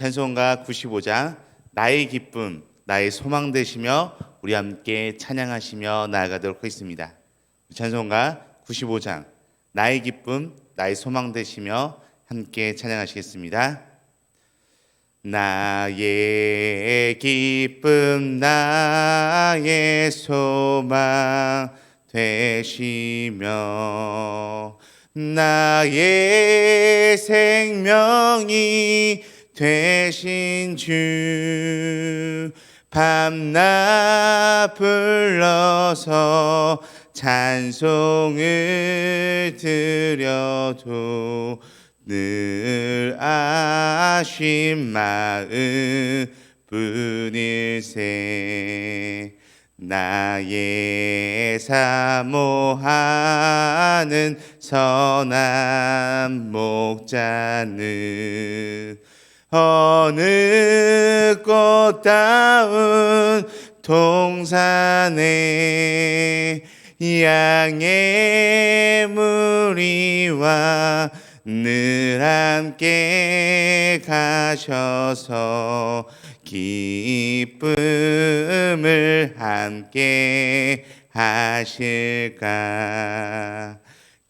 찬송가 95장 나의 기쁨 나의 소망 되시며 우리 함께 찬양하시며 나아가도록 하겠습니다. 찬송가 95장 나의 기쁨 나의 소망 되시며 함께 찬양하시겠습니다. 나의 기쁨 나의 소망 되시며 나의 생명이 되신 주 밤낮 불러서 찬송을 드려도 늘 아쉬운 마음 뿐일세. 나의 사모하는 선한 목자는 어느 꽃다운 동산에 양의 무리와 늘 함께 가셔서 기쁨을 함께 하실까.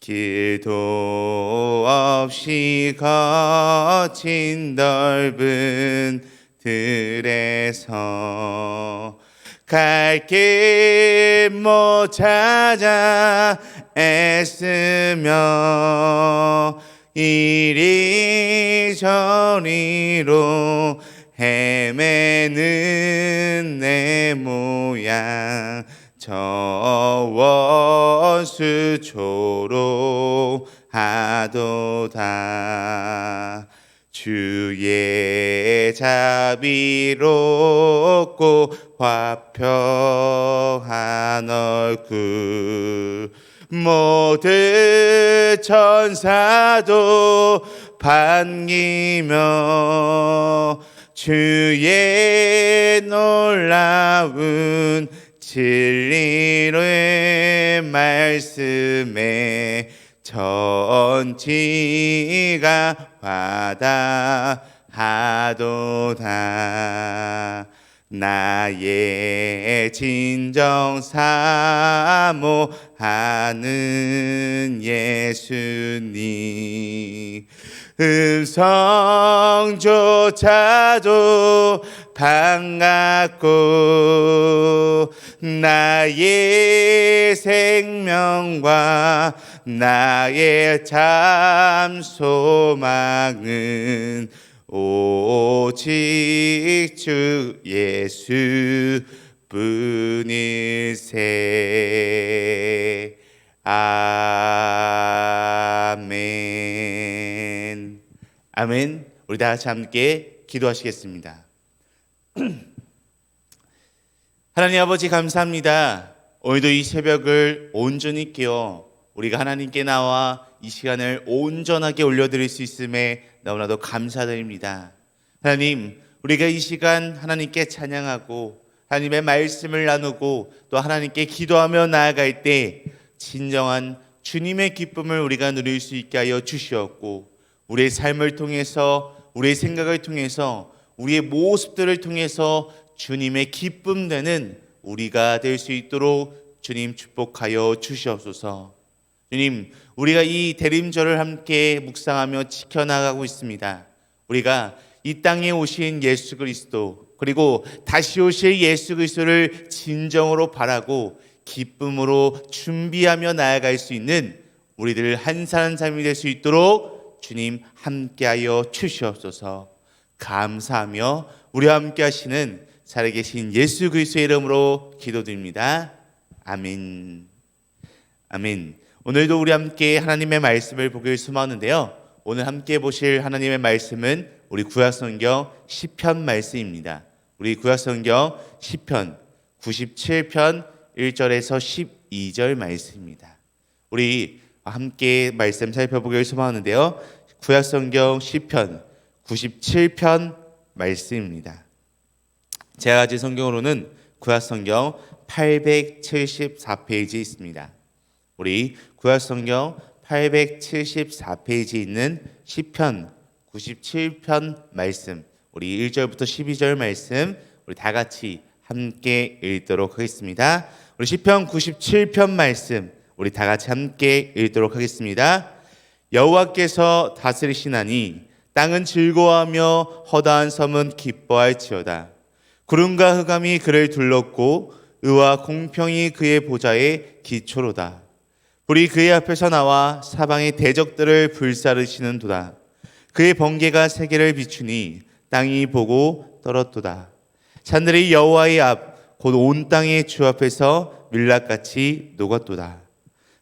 길도 없이 거친 넓은 들에서 갈 길 못 찾아 애쓰며 이리저리로 헤매는 내 모양 저 원수 조롱하도다. 주의 자비롭고 화평한 얼굴 모든 천사도 반기며 주의 놀라운 진리의 말씀에 전지가 화답하도다. 나의 진정 사모하는 예수님 음성조차도 반갑고 나의 생명과 나의 참 소망은 오직 주 예수 뿐일세. 아멘. 아멘. 우리 다 같이 함께 기도하시겠습니다. 하나님 아버지 감사합니다. 오늘도 이 새벽을 온전히 깨어 우리가 하나님께 나와 이 시간을 온전하게 올려드릴 수 있음에 너무나도 감사드립니다. 하나님, 우리가 이 시간 하나님께 찬양하고 하나님의 말씀을 나누고 또 하나님께 기도하며 나아갈 때 진정한 주님의 기쁨을 우리가 누릴 수 있게 하여 주시었고, 우리의 삶을 통해서, 우리의 생각을 통해서, 우리의 모습들을 통해서 주님의 기쁨 되는 우리가 될 수 있도록 주님 축복하여 주시옵소서. 주님, 우리가 이 대림절을 함께 묵상하며 지켜나가고 있습니다. 우리가 이 땅에 오신 예수 그리스도, 그리고 다시 오실 예수 그리스도를 진정으로 바라고 기쁨으로 준비하며 나아갈 수 있는 우리들 한 사람 한 사람이 될 수 있도록 주님 함께하여 주시옵소서. 감사하며 우리와 함께 하시는 살아계신 예수 그리스도의 이름으로 기도드립니다. 아멘. 아멘. 오늘도 우리 함께 하나님의 말씀을 보길 소망하는데요, 오늘 함께 보실 하나님의 말씀은 우리 구약성경 시편 말씀입니다. 우리 구약성경 시편 97편 1절에서 12절 말씀입니다. 우리 함께 말씀 살펴보길 소망하는데요, 구약성경 시편 97편 말씀입니다. 제가 가진 성경으로는 구약성경 874페이지 있습니다. 우리 구약성경 874페이지 있는 시편 97편 말씀 우리 1절부터 12절 말씀 우리 다 같이 함께 읽도록 하겠습니다. 우리 시편 97편 말씀 우리 다 같이 함께 읽도록 하겠습니다. 여호와께서 다스리시나니 땅은 즐거워하며 허다한 섬은 기뻐할지어다. 구름과 흑암이 그를 둘렀고 의와 공평이 그의 보좌의 기초로다. 불이 그의 앞에서 나와 사방의 대적들을 불사르시는도다. 그의 번개가 세계를 비추니 땅이 보고 떨었도다. 산들이 여호와의 앞 곧 온 땅의 주 앞에서 밀랍같이 녹았도다.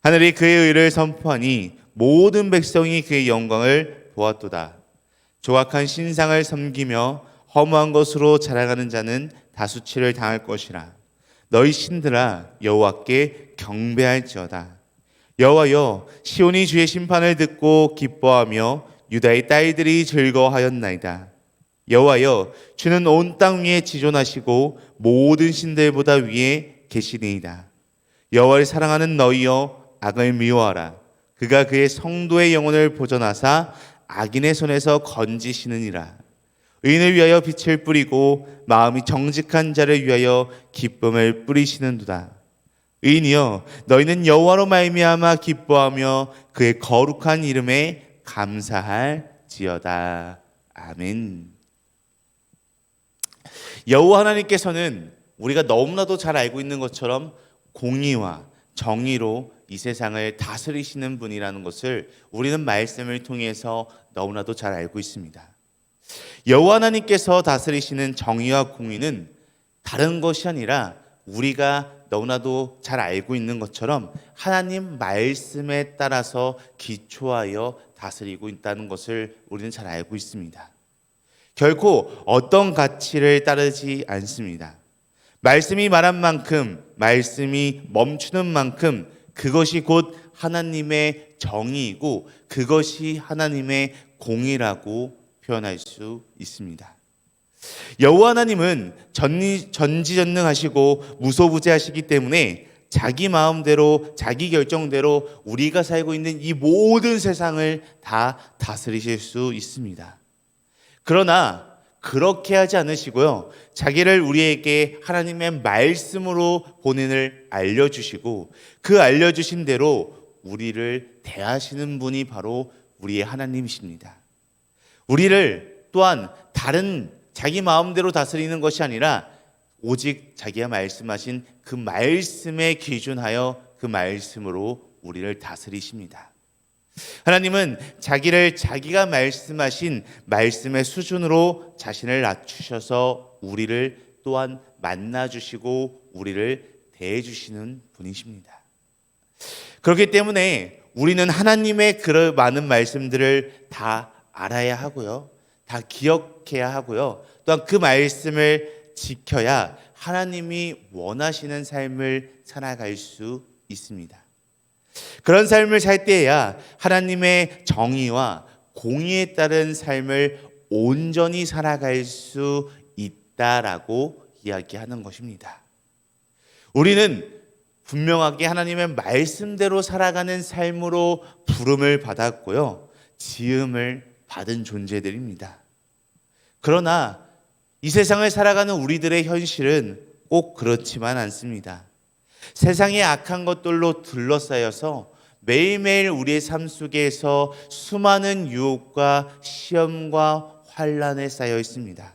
하늘이 그의 의를 선포하니 모든 백성이 그의 영광을 보았도다. 조악한 신상을 섬기며 허무한 것으로 자랑하는 자는 다수치를 당할 것이라. 너희 신들아 여호와께 경배할지어다. 여호와여, 시온이 주의 심판을 듣고 기뻐하며 유다의 딸들이 즐거워하였나이다. 여호와여, 주는 온 땅 위에 지존하시고 모든 신들보다 위에 계시니이다. 여호와를 사랑하는 너희여, 악을 미워하라. 그가 그의 성도의 영혼을 보존하사 악인의 손에서 건지시느니라. 의인을 위하여 빛을 뿌리고 마음이 정직한 자를 위하여 기쁨을 뿌리시는도다. 의인이여, 너희는 여호와로 말미암아 기뻐하며 그의 거룩한 이름에 감사할지어다. 아멘. 여호와 하나님께서는 우리가 너무나도 잘 알고 있는 것처럼 공의와 정의로 이 세상을 다스리시는 분이라는 것을 우리는 말씀을 통해서 너무나도 잘 알고 있습니다. 여호와 하나님께서 다스리시는 정의와 공의는 다른 것이 아니라 우리가 너무나도 잘 알고 있는 것처럼 하나님 말씀에 따라서 기초하여 다스리고 있다는 것을 우리는 잘 알고 있습니다. 결코 어떤 가치를 따르지 않습니다. 말씀이 말한 만큼, 말씀이 멈추는 만큼 그것이 곧 하나님의 정의이고 그것이 하나님의 공의라고 표현할 수 있습니다. 여호와 하나님은 전지전능하시고 무소부재하시기 때문에 자기 마음대로 자기 결정대로 우리가 살고 있는 이 모든 세상을 다 다스리실 수 있습니다. 그러나 그렇게 하지 않으시고요, 자기를 우리에게 하나님의 말씀으로 본인을 알려주시고 그 알려주신 대로 우리를 대하시는 분이 바로 우리의 하나님이십니다. 우리를 또한 다른 자기 마음대로 다스리는 것이 아니라 오직 자기가 말씀하신 그 말씀에 기준하여 그 말씀으로 우리를 다스리십니다. 하나님은 자기를 자기가 말씀하신 말씀의 수준으로 자신을 낮추셔서 우리를 또한 만나주시고 우리를 대해주시는 분이십니다. 그렇기 때문에 우리는 하나님의 그 많은 말씀들을 다 알아야 하고요, 다 기억해야 하고요, 또한 그 말씀을 지켜야 하나님이 원하시는 삶을 살아갈 수 있습니다. 그런 삶을 살 때에야 하나님의 정의와 공의에 따른 삶을 온전히 살아갈 수 있다라고 이야기하는 것입니다. 우리는 분명하게 하나님의 말씀대로 살아가는 삶으로 부름을 받았고요, 지음을 받은 존재들입니다. 그러나 이 세상을 살아가는 우리들의 현실은 꼭 그렇지만 않습니다. 세상의 악한 것들로 둘러싸여서 매일매일 우리의 삶 속에서 수많은 유혹과 시험과 환난에 쌓여 있습니다.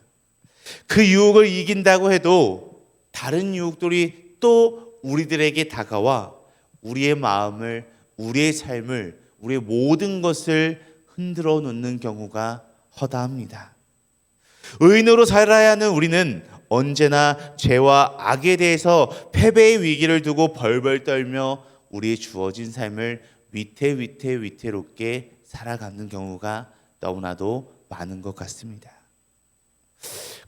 그 유혹을 이긴다고 해도 다른 유혹들이 또 우리들에게 다가와 우리의 마음을, 우리의 삶을, 우리의 모든 것을 흔들어 놓는 경우가 허다합니다. 의인으로 살아야 하는 우리는 언제나 죄와 악에 대해서 패배의 위기를 두고 벌벌 떨며 우리의 주어진 삶을 위태롭게 살아가는 경우가 너무나도 많은 것 같습니다.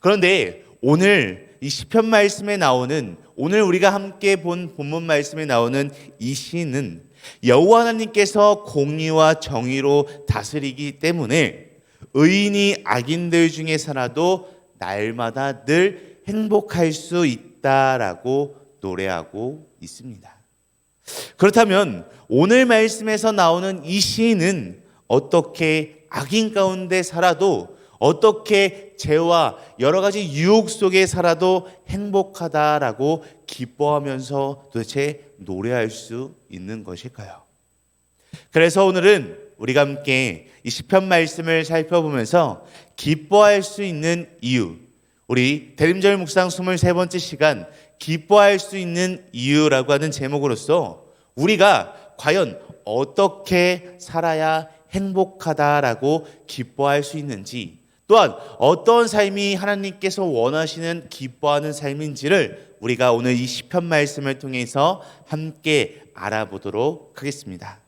그런데 오늘 이 시편 말씀에 나오는, 오늘 우리가 함께 본 본문 말씀에 나오는 이 시는 여호와 하나님께서 공의와 정의로 다스리기 때문에 의인이 악인들 중에 살아도 날마다 늘 행복할 수 있다라고 노래하고 있습니다. 그렇다면 오늘 말씀에서 나오는 이 시인은 어떻게 악인 가운데 살아도 어떻게 죄와 여러 가지 유혹 속에 살아도 행복하다라고 기뻐하면서 도대체 노래할 수 있는 것일까요? 그래서 오늘은 우리가 함께 이 시편 말씀을 살펴보면서 기뻐할 수 있는 이유, 우리 대림절 묵상 23번째 시간 기뻐할 수 있는 이유라고 하는 제목으로서 우리가 과연 어떻게 살아야 행복하다라고 기뻐할 수 있는지, 또한 어떤 삶이 하나님께서 원하시는 기뻐하는 삶인지를 우리가 오늘 이 시편 말씀을 통해서 함께 알아보도록 하겠습니다.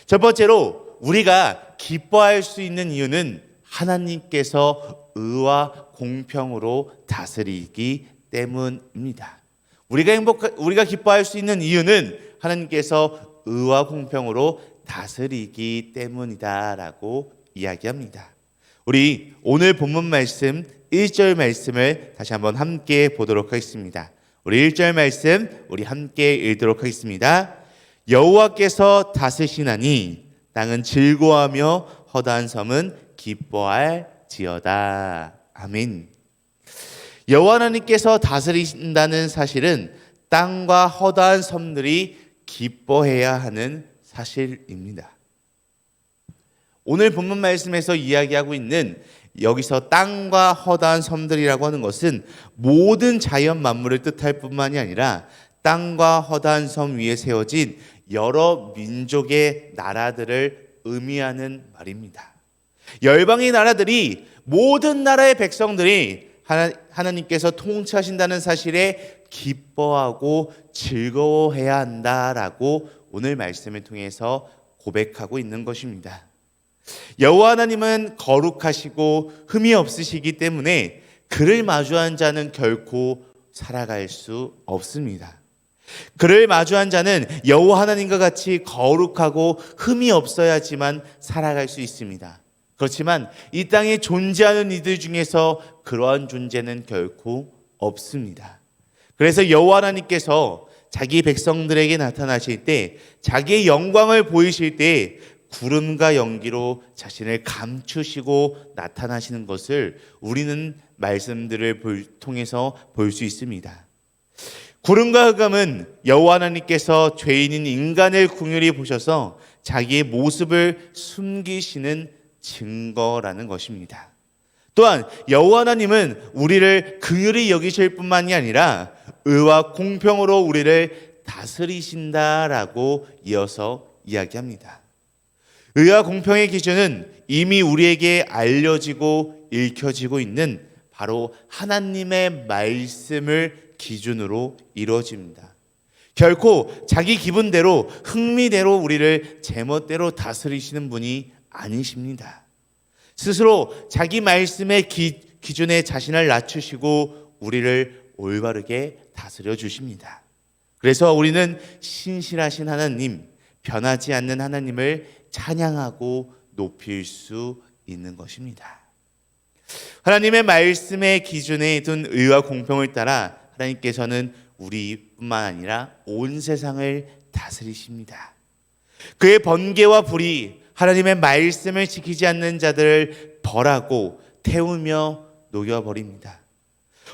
첫 번째로 우리가 기뻐할 수 있는 이유는 하나님께서 의와 공평으로 다스리기 때문입니다. 우리가 기뻐할 수 있는 이유는 하나님께서 의와 공평으로 다스리기 때문이다라고 이야기합니다. 우리 오늘 본문 말씀 1절 말씀을 다시 한번 함께 보도록 하겠습니다. 우리 1절 말씀 우리 함께 읽도록 하겠습니다. 여호와께서 다스리시나니 땅은 즐거워하며 허다한 섬은 기뻐할지어다. 아멘. 여호와 하나님께서 다스리신다는 사실은 땅과 허다한 섬들이 기뻐해야 하는 사실입니다. 오늘 본문 말씀에서 이야기하고 있는 여기서 땅과 허다한 섬들이라고 하는 것은 모든 자연 만물을 뜻할 뿐만이 아니라 땅과 허다한 섬 위에 세워진 여러 민족의 나라들을 의미하는 말입니다. 열방의 나라들이 모든 나라의 백성들이 하나님께서 통치하신다는 사실에 기뻐하고 즐거워해야 한다라고 오늘 말씀을 통해서 고백하고 있는 것입니다. 여호와 하나님은 거룩하시고 흠이 없으시기 때문에 그를 마주한 자는 결코 살아갈 수 없습니다. 그를 마주한 자는 여호와 하나님과 같이 거룩하고 흠이 없어야지만 살아갈 수 있습니다. 그렇지만 이 땅에 존재하는 이들 중에서 그러한 존재는 결코 없습니다. 그래서 여호와 하나님께서 자기 백성들에게 나타나실 때, 자기의 영광을 보이실 때 구름과 연기로 자신을 감추시고 나타나시는 것을 우리는 말씀들을 통해서 볼 수 있습니다. 구름과 흑암은 여호와 하나님께서 죄인인 인간을 긍휼히 보셔서 자기의 모습을 숨기시는 증거라는 것입니다. 또한 여호와 하나님은 우리를 긍휼히 여기실 뿐만이 아니라 의와 공평으로 우리를 다스리신다라고 이어서 이야기합니다. 의와 공평의 기준은 이미 우리에게 알려지고 읽혀지고 있는 바로 하나님의 말씀을 기준으로 이루어집니다. 결코 자기 기분대로 흥미대로 우리를 제멋대로 다스리시는 분이 아니십니다. 스스로 자기 말씀의 기준에 자신을 낮추시고 우리를 올바르게 다스려 주십니다. 그래서 우리는 신실하신 하나님, 변하지 않는 하나님을 찬양하고 높일 수 있는 것입니다. 하나님의 말씀의 기준에 둔 의와 공평을 따라 하나님께서는 우리뿐만 아니라 온 세상을 다스리십니다. 그의 번개와 불이 하나님의 말씀을 지키지 않는 자들을 벌하고 태우며 녹여버립니다.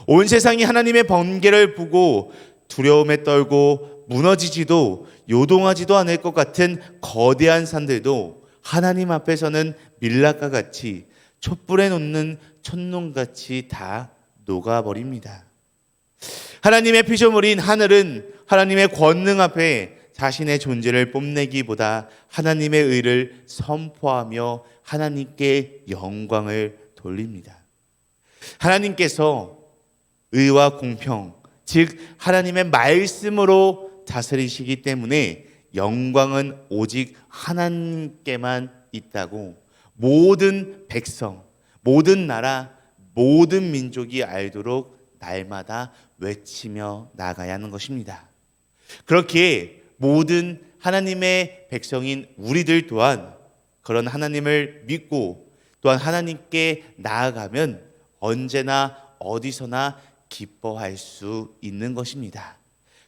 온 세상이 하나님의 번개를 보고 두려움에 떨고 무너지지도 요동하지도 않을 것 같은 거대한 산들도 하나님 앞에서는 밀랍과 같이 촛불에 놓는 촛농같이 다 녹아버립니다. 하나님의 피조물인 하늘은 하나님의 권능 앞에 자신의 존재를 뽐내기보다 하나님의 의를 선포하며 하나님께 영광을 돌립니다. 하나님께서 의와 공평, 즉 하나님의 말씀으로 다스리시기 때문에 영광은 오직 하나님께만 있다고 모든 백성, 모든 나라, 모든 민족이 알도록 날마다 외치며 나가야 하는 것입니다. 그렇게 모든 하나님의 백성인 우리들 또한 그런 하나님을 믿고 또한 하나님께 나아가면 언제나 어디서나 기뻐할 수 있는 것입니다.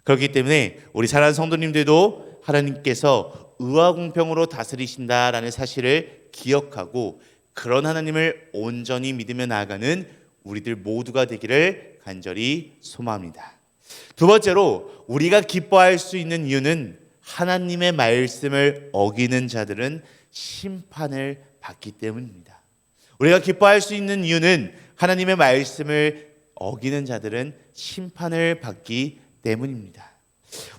그렇기 때문에 우리 사랑하는 성도님들도 하나님께서 의와 공평으로 다스리신다라는 사실을 기억하고 그런 하나님을 온전히 믿으며 나아가는 우리들 모두가 되기를 간절히 소망합니다. 두 번째로 우리가 기뻐할 수 있는 이유는 하나님의 말씀을 어기는 자들은 심판을 받기 때문입니다. 우리가 기뻐할 수 있는 이유는 하나님의 말씀을 어기는 자들은 심판을 받기 때문입니다.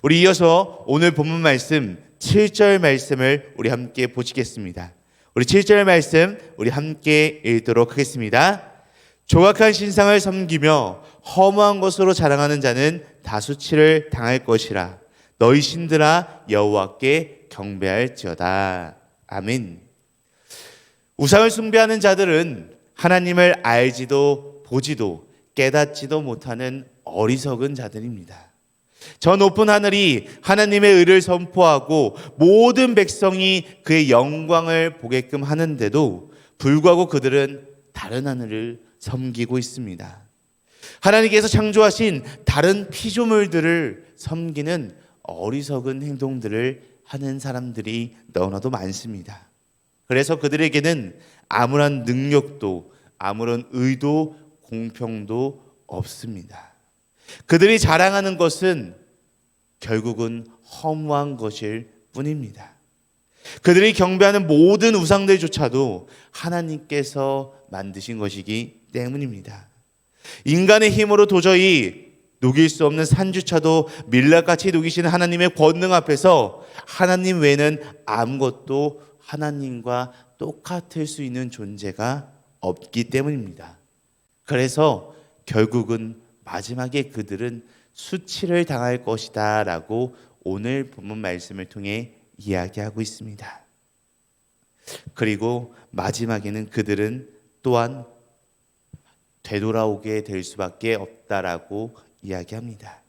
우리 이어서 오늘 본문 말씀 7절 말씀을 우리 함께 보시겠습니다. 우리 7절 말씀 우리 함께 읽도록 하겠습니다. 조각한 신상을 섬기며 허무한 것으로 자랑하는 자는 다수치를 당할 것이라. 너희 신들아 여호와께 경배할지어다. 아멘. 우상을 숭배하는 자들은 하나님을 알지도 보지도 깨닫지도 못하는 어리석은 자들입니다. 저 높은 하늘이 하나님의 의를 선포하고 모든 백성이 그의 영광을 보게끔 하는데도 불구하고 그들은 다른 하늘을 섬기고 있습니다. 하나님께서 창조하신 다른 피조물들을 섬기는 어리석은 행동들을 하는 사람들이 너무나도 많습니다. 그래서 그들에게는 아무런 능력도 아무런 의도 공평도 없습니다. 그들이 자랑하는 것은 결국은 허무한 것일 뿐입니다. 그들이 경배하는 모든 우상들조차도 하나님께서 만드신 것이기 때문입니다. 인간의 힘으로 도저히 녹일 수 없는 산주차도 밀랍같이 녹이시는 하나님의 권능 앞에서 하나님 외에는 아무것도 하나님과 똑같을 수 있는 존재가 없기 때문입니다. 그래서 결국은 마지막에 그들은 수치를 당할 것이다 라고 오늘 본문 말씀을 통해 이야기하고 있습니다. 그리고 마지막에는 그들은 또한 되돌아오게 될 수밖에 없다라고 이야기합니다.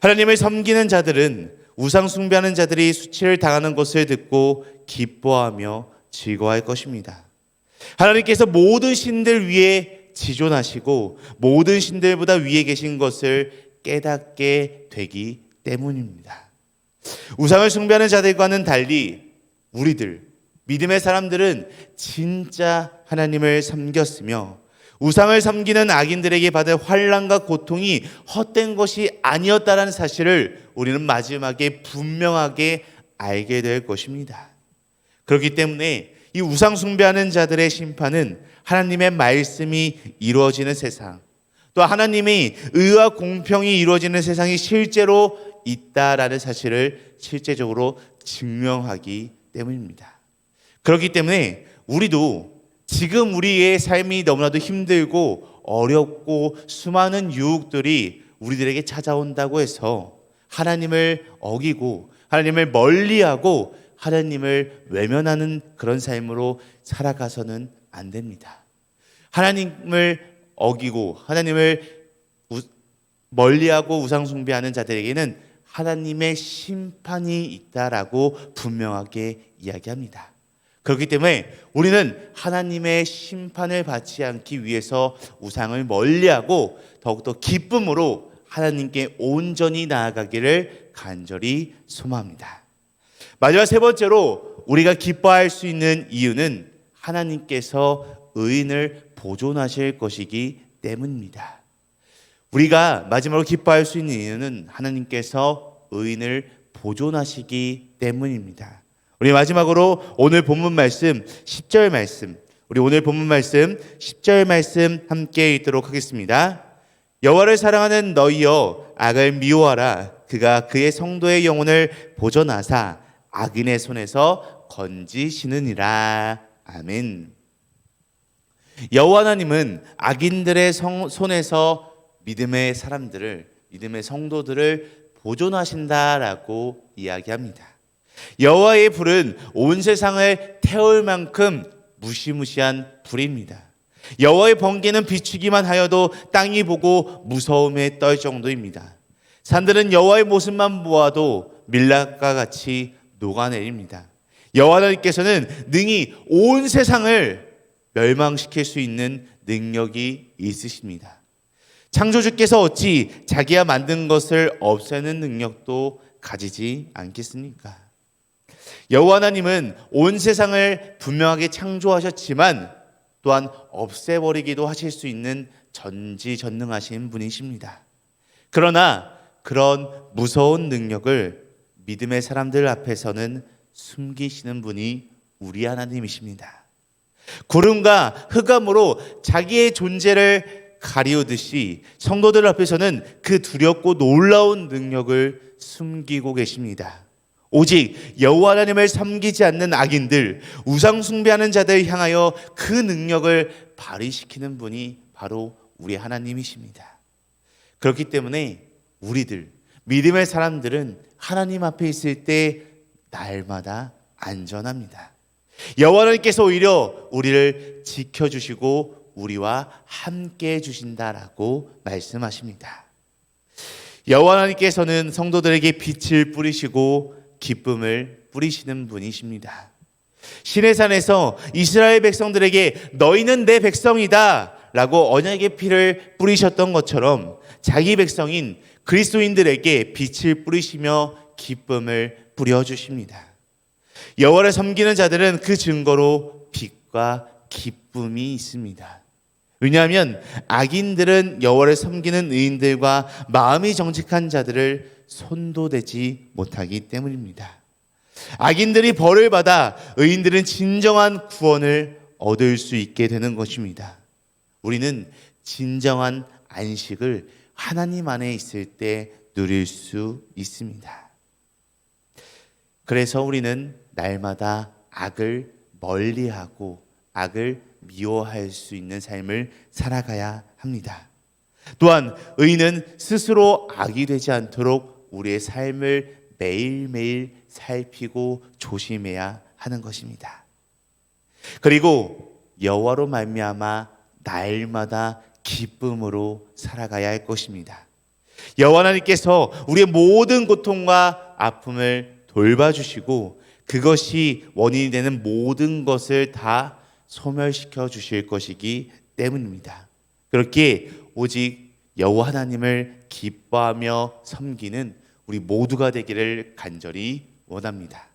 하나님을 섬기는 자들은 우상 숭배하는 자들이 수치를 당하는 것을 듣고 기뻐하며 즐거워할 것입니다. 하나님께서 모든 신들 위에 지존하시고 모든 신들보다 위에 계신 것을 깨닫게 되기 때문입니다. 우상을 숭배하는 자들과는 달리 우리들 믿음의 사람들은 진짜 하나님을 섬겼으며 우상을 섬기는 악인들에게 받은 환난과 고통이 헛된 것이 아니었다는 사실을 우리는 마지막에 분명하게 알게 될 것입니다. 그렇기 때문에 이 우상 숭배하는 자들의 심판은 하나님의 말씀이 이루어지는 세상, 또 하나님의 의와 공평이 이루어지는 세상이 실제로 있다라는 사실을 실제적으로 증명하기 때문입니다. 그렇기 때문에 우리도 지금 우리의 삶이 너무나도 힘들고 어렵고 수많은 유혹들이 우리들에게 찾아온다고 해서 하나님을 어기고 하나님을 멀리하고 하나님을 외면하는 그런 삶으로 살아가서는 안 됩니다. 하나님을 어기고 하나님을 멀리하고 우상 숭배하는 자들에게는 하나님의 심판이 있다라고 분명하게 이야기합니다. 그렇기 때문에 우리는 하나님의 심판을 받지 않기 위해서 우상을 멀리하고 더욱더 기쁨으로 하나님께 온전히 나아가기를 간절히 소망합니다. 마지막 세 번째로 우리가 기뻐할 수 있는 이유는 하나님께서 의인을 보존하실 것이기 때문입니다. 우리가 마지막으로 기뻐할 수 있는 이유는 하나님께서 의인을 보존하시기 때문입니다. 우리 마지막으로 오늘 본문 말씀 10절 말씀, 우리 오늘 본문 말씀 10절 말씀 함께 읽도록 하겠습니다. 여호와를 사랑하는 너희여 악을 미워하라. 그가 그의 성도의 영혼을 보존하사 악인의 손에서 건지시느니라. 아멘. 여호와 하나님은 악인들의 손에서 믿음의 사람들을, 믿음의 성도들을 보존하신다라고 이야기합니다. 여호와의 불은 온 세상을 태울 만큼 무시무시한 불입니다. 여호와의 번개는 비추기만 하여도 땅이 보고 무서움에 떨 정도입니다. 산들은 여호와의 모습만 보아도 밀랍과 같이 녹아내립니다. 여호와 하나님께서는 능히 온 세상을 멸망시킬 수 있는 능력이 있으십니다. 창조주께서 어찌 자기가 만든 것을 없애는 능력도 가지지 않겠습니까? 여호와 하나님은 온 세상을 분명하게 창조하셨지만 또한 없애버리기도 하실 수 있는 전지전능하신 분이십니다. 그러나 그런 무서운 능력을 믿음의 사람들 앞에서는 숨기시는 분이 우리 하나님이십니다. 구름과 흑암으로 자기의 존재를 가리우듯이 성도들 앞에서는 그 두렵고 놀라운 능력을 숨기고 계십니다. 오직 여호와 하나님을 섬기지 않는 악인들, 우상 숭배하는 자들 향하여 그 능력을 발휘시키는 분이 바로 우리 하나님이십니다. 그렇기 때문에 우리들 믿음의 사람들은 하나님 앞에 있을 때 날마다 안전합니다. 여호와 하나님께서 오히려 우리를 지켜주시고 우리와 함께 해주신다라고 말씀하십니다. 여호와 하나님께서는 성도들에게 빛을 뿌리시고 기쁨을 뿌리시는 분이십니다. 시내산에서 이스라엘 백성들에게 너희는 내 백성이다 라고 언약의 피를 뿌리셨던 것처럼 자기 백성인 그리스도인들에게 빛을 뿌리시며 기쁨을 뿌려주십니다. 여호와를 섬기는 자들은 그 증거로 빛과 기쁨이 있습니다. 왜냐하면 악인들은 여호와를 섬기는 의인들과 마음이 정직한 자들을 손도 대지 못하기 때문입니다. 악인들이 벌을 받아 의인들은 진정한 구원을 얻을 수 있게 되는 것입니다. 우리는 진정한 안식을 하나님 안에 있을 때 누릴 수 있습니다. 그래서 우리는 날마다 악을 멀리하고 악을 미워할 수 있는 삶을 살아가야 합니다. 또한 의인은 스스로 악이 되지 않도록 우리의 삶을 매일매일 살피고 조심해야 하는 것입니다. 그리고 여호와로 말미암아 날마다 기쁨으로 살아가야 할 것입니다. 여호와 하나님께서 우리의 모든 고통과 아픔을 돌봐주시고 그것이 원인이 되는 모든 것을 다 소멸시켜 주실 것이기 때문입니다. 그렇게 오직 여호와 하나님을 기뻐하며 섬기는 우리 모두가 되기를 간절히 원합니다.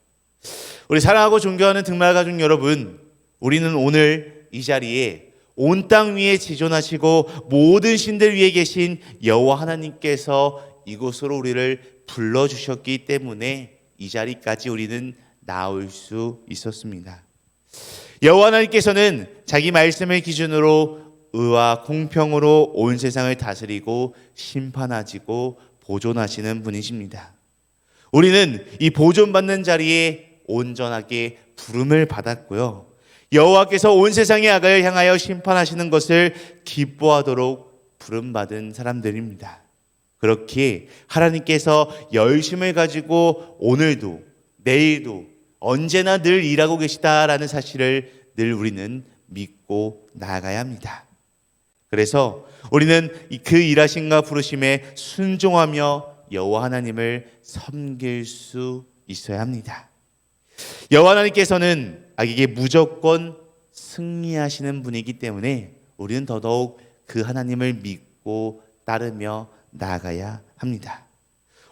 우리 사랑하고 존경하는 등말가족 여러분, 우리는 오늘 이 자리에 온 땅 위에 지존하시고 모든 신들 위에 계신 여호와 하나님께서 이곳으로 우리를 불러주셨기 때문에 이 자리까지 우리는 나올 수 있었습니다. 여호와 하나님께서는 자기 말씀을 기준으로 의와 공평으로 온 세상을 다스리고 심판하시고 보존하시는 분이십니다. 우리는 이 보존받는 자리에 온전하게 부름을 받았고요. 여호와께서 온 세상의 악을 향하여 심판하시는 것을 기뻐하도록 부름받은 사람들입니다. 그렇기에 하나님께서 열심을 가지고 오늘도 내일도 언제나 늘 일하고 계시다라는 사실을 늘 우리는 믿고 나아가야 합니다. 그래서 우리는 그 일하심과 부르심에 순종하며 여호와 하나님을 섬길 수 있어야 합니다. 여호와 하나님께서는 악에게 무조건 승리하시는 분이기 때문에 우리는 더더욱 그 하나님을 믿고 따르며 나아가야 합니다.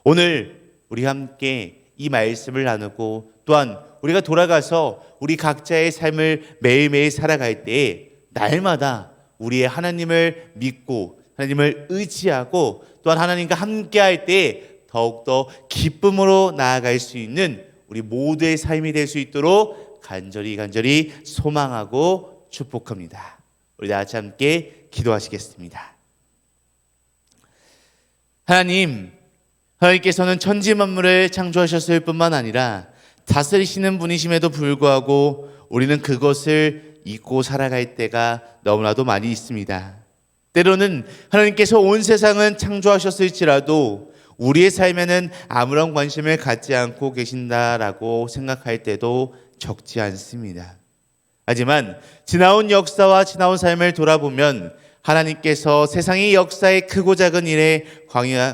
오늘 우리 함께 이 말씀을 나누고 또한 우리가 돌아가서 우리 각자의 삶을 매일매일 살아갈 때에 날마다 우리의 하나님을 믿고 하나님을 의지하고 또한 하나님과 함께할 때 더욱더 기쁨으로 나아갈 수 있는 우리 모두의 삶이 될 수 있도록 간절히 소망하고 축복합니다. 우리 다 같이 함께 기도하시겠습니다. 하나님께서는 천지 만물을 창조하셨을 뿐만 아니라 다스리시는 분이심에도 불구하고 우리는 그것을 잊고 살아갈 때가 너무나도 많이 있습니다. 때로는 하나님께서 온 세상은 창조하셨을지라도 우리의 삶에는 아무런 관심을 갖지 않고 계신다라고 생각할 때도 적지 않습니다. 하지만 지나온 역사와 지나온 삶을 돌아보면 하나님께서 세상의 역사의 크고 작은 일에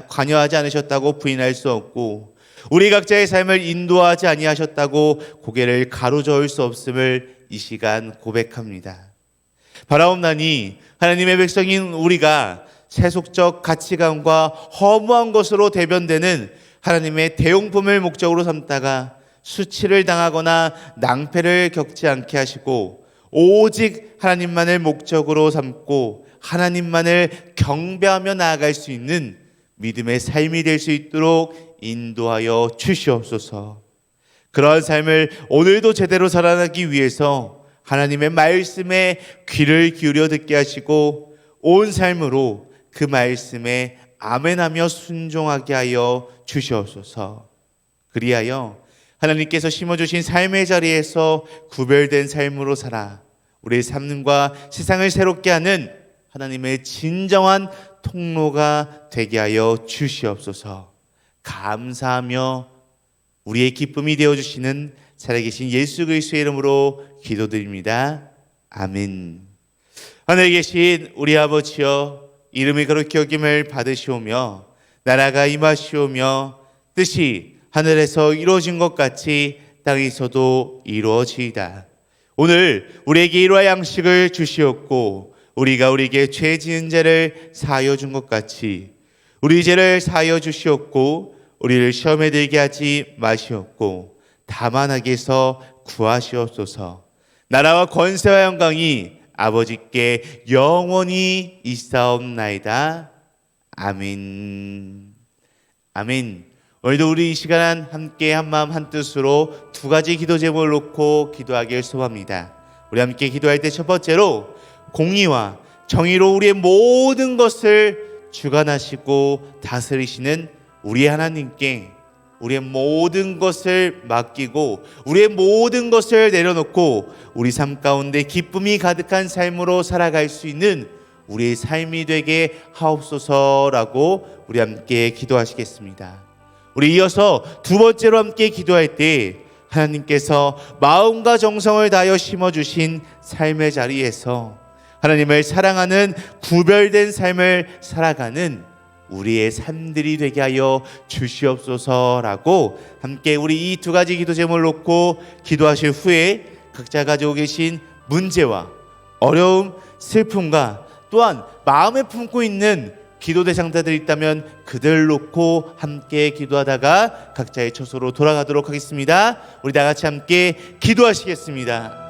관여하지 않으셨다고 부인할 수 없고 우리 각자의 삶을 인도하지 아니하셨다고 고개를 가로저을 수 없음을 이 시간 고백합니다. 바라옵나니 하나님의 백성인 우리가 세속적 가치관과 허무한 것으로 대변되는 하나님의 대용품을 목적으로 삼다가 수치를 당하거나 낭패를 겪지 않게 하시고 오직 하나님만을 목적으로 삼고 하나님만을 경배하며 나아갈 수 있는 믿음의 삶이 될 수 있도록 인도하여 주시옵소서. 그러한 삶을 오늘도 제대로 살아가기 위해서 하나님의 말씀에 귀를 기울여 듣게 하시고 온 삶으로 그 말씀에 아멘하며 순종하게 하여 주시옵소서. 그리하여 하나님께서 심어주신 삶의 자리에서 구별된 삶으로 살아 우리의 삶과 세상을 새롭게 하는 하나님의 진정한 통로가 되게 하여 주시옵소서. 감사하며 우리의 기쁨이 되어주시는 살아계신 예수 그리스도의 이름으로 기도드립니다. 아멘. 하늘에 계신 우리 아버지여, 이름이 거룩히 여김을 받으시오며 나라가 임하시오며 뜻이 하늘에서 이루어진 것 같이 땅에서도 이루어지이다. 오늘 우리에게 일화 양식을 주시옵고 우리가 우리에게 죄 지은 자를 사하여 준 것 같이 우리 죄를 사하여 주시옵고 우리를 시험에 들게 하지 마시옵고 다만 악에서 구하시옵소서. 나라와 권세와 영광이 아버지께 영원히 있사옵나이다. 아멘. 아멘. 오늘도 우리 이 시간 함께 한마음 한뜻으로 두 가지 기도 제목을 놓고 기도하길 소망합니다. 우리 함께 기도할 때 첫 번째로 공의와 정의로 우리의 모든 것을 주관하시고 다스리시는 우리 하나님께 우리의 모든 것을 맡기고 우리의 모든 것을 내려놓고 우리 삶 가운데 기쁨이 가득한 삶으로 살아갈 수 있는 우리의 삶이 되게 하옵소서라고 우리 함께 기도하시겠습니다. 우리 이어서 두 번째로 함께 기도할 때 하나님께서 마음과 정성을 다하여 심어주신 삶의 자리에서 하나님을 사랑하는 구별된 삶을 살아가는 우리의 삶들이 되게 하여 주시옵소서라고 함께 우리 이 두 가지 기도 제목을 놓고 기도하실 후에 각자 가지고 계신 문제와 어려움, 슬픔과 또한 마음에 품고 있는 기도 대상자들이 있다면 그들 놓고 함께 기도하다가 각자의 처소로 돌아가도록 하겠습니다. 우리 다 같이 함께 기도하시겠습니다.